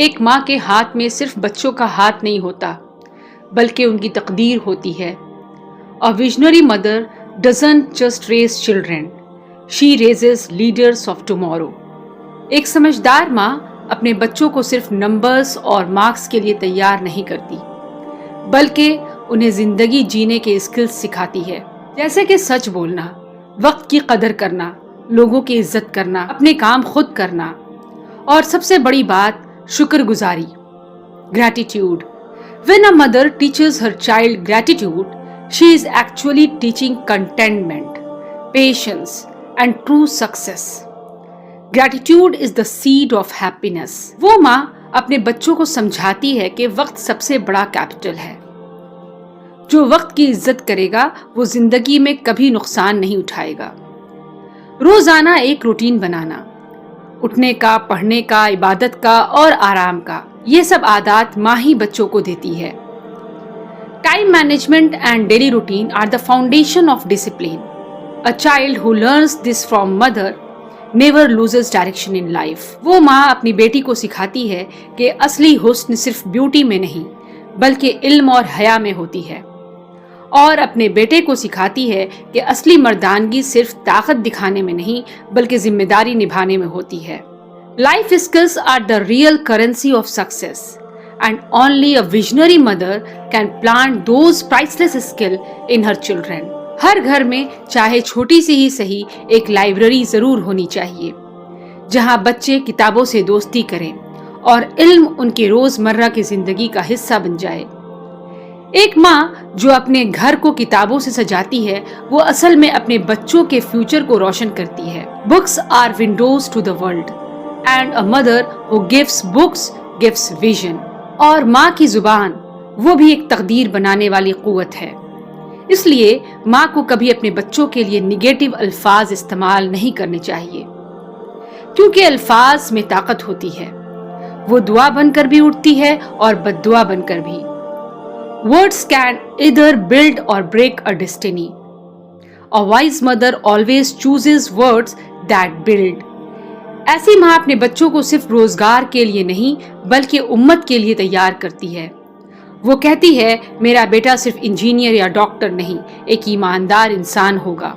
ایک ماں کے ہاتھ میں صرف بچوں کا ہاتھ نہیں ہوتا بلکہ ان کی تقدیر ہوتی ہے. A visionary mother doesn't just raise children, she raises leaders of tomorrow. ایک سمجھدار ماں اپنے بچوں کو صرف نمبرز اور مارکس کے لیے تیار نہیں کرتی بلکہ انہیں زندگی جینے کے اسکلز سکھاتی ہے، جیسے کہ سچ بولنا، وقت کی قدر کرنا، لوگوں کی عزت کرنا، اپنے کام خود کرنا، اور سب سے بڑی بات شکر گزاری. Gratitude. When a mother teaches her child gratitude, she is actually teaching contentment, patience, and true success. Gratitude is the seed of happiness. وہ ماں اپنے بچوں کو سمجھاتی ہے کہ وقت سب سے بڑا کیپٹل ہے. جو وقت کی عزت کرے گا وہ زندگی میں کبھی نقصان نہیں اٹھائے گا. روزانہ ایک روٹین بنانا، اٹھنے کا، پڑھنے کا، عبادت کا اور آرام کا، یہ سب عادات ماں ہی بچوں کو دیتی ہے. Time management and daily routine are the foundation of discipline. A child who learns this from mother never loses direction in life. وہ ماں اپنی بیٹی کو سکھاتی ہے کہ اصلی حسن صرف بیوٹی میں نہیں بلکہ علم اور حیا میں ہوتی ہے، اور اپنے بیٹے کو سکھاتی ہے کہ اصلی مردانگی صرف طاقت دکھانے میں نہیں بلکہ ذمہ داری نبھانے میں ہوتی ہے. Life skills are the real currency of success, and only a visionary mother can plant those priceless skills in her children. ہر گھر میں چاہے چھوٹی سی ہی صحیح ایک لائبریری ضرور ہونی چاہیے جہاں بچے کتابوں سے دوستی کریں اور علم ان کے روزمرہ کی زندگی کا حصہ بن جائے. ایک ماں جو اپنے گھر کو کتابوں سے سجاتی ہے وہ اصل میں اپنے بچوں کے فیوچر کو روشن کرتی ہے. Books are windows to the world, and a mother who gives books gives vision. اور ماں کی زبان وہ بھی ایک تقدیر بنانے والی قوت ہے. اس لیے ماں کو کبھی اپنے بچوں کے لیے نگیٹو الفاظ استعمال نہیں کرنے چاہیے، کیونکہ الفاظ میں طاقت ہوتی ہے. وہ دعا بن کر بھی اٹھتی ہے اور بد دعا بن کر بھی. Words can either build or break a destiny. A wise mother always chooses words that build. ایسی ماں اپنے بچوں کو صرف روزگار کے لیے نہیں بلکہ امت کے لیے تیار کرتی ہے. وہ کہتی ہے میرا بیٹا صرف انجینئر یا ڈاکٹر نہیں، ایک ایماندار انسان ہوگا.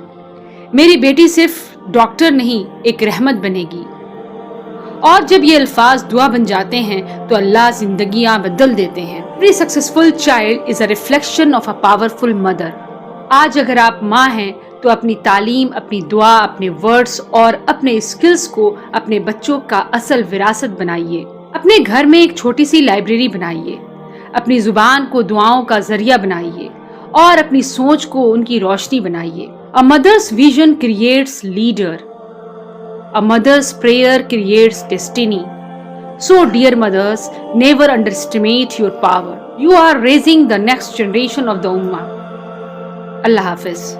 میری بیٹی صرف ڈاکٹر نہیں، ایک رحمت بنے گی. اور جب یہ الفاظ دعا بن جاتے ہیں تو اللہ زندگیاں بدل دیتے ہیں. Every successful child is a reflection of a powerful mother. آج اگر آپ ماں ہیں تو اپنی تعلیم، اپنی دعا، اپنے ورڈز اور اپنے اسکلز کو اپنے بچوں کا اصل وراثت بنائیے. اپنے گھر میں ایک چھوٹی سی لائبریری بنائیے، اپنی زبان کو دعاؤں کا ذریعہ بنائیے اور اپنی سوچ کو ان کی روشنی بنائیے. A mother's vision creates leader. A mother's prayer creates destiny. So dear mothers, never underestimate your power. You are raising the next generation of the Ummah. Allah Hafiz.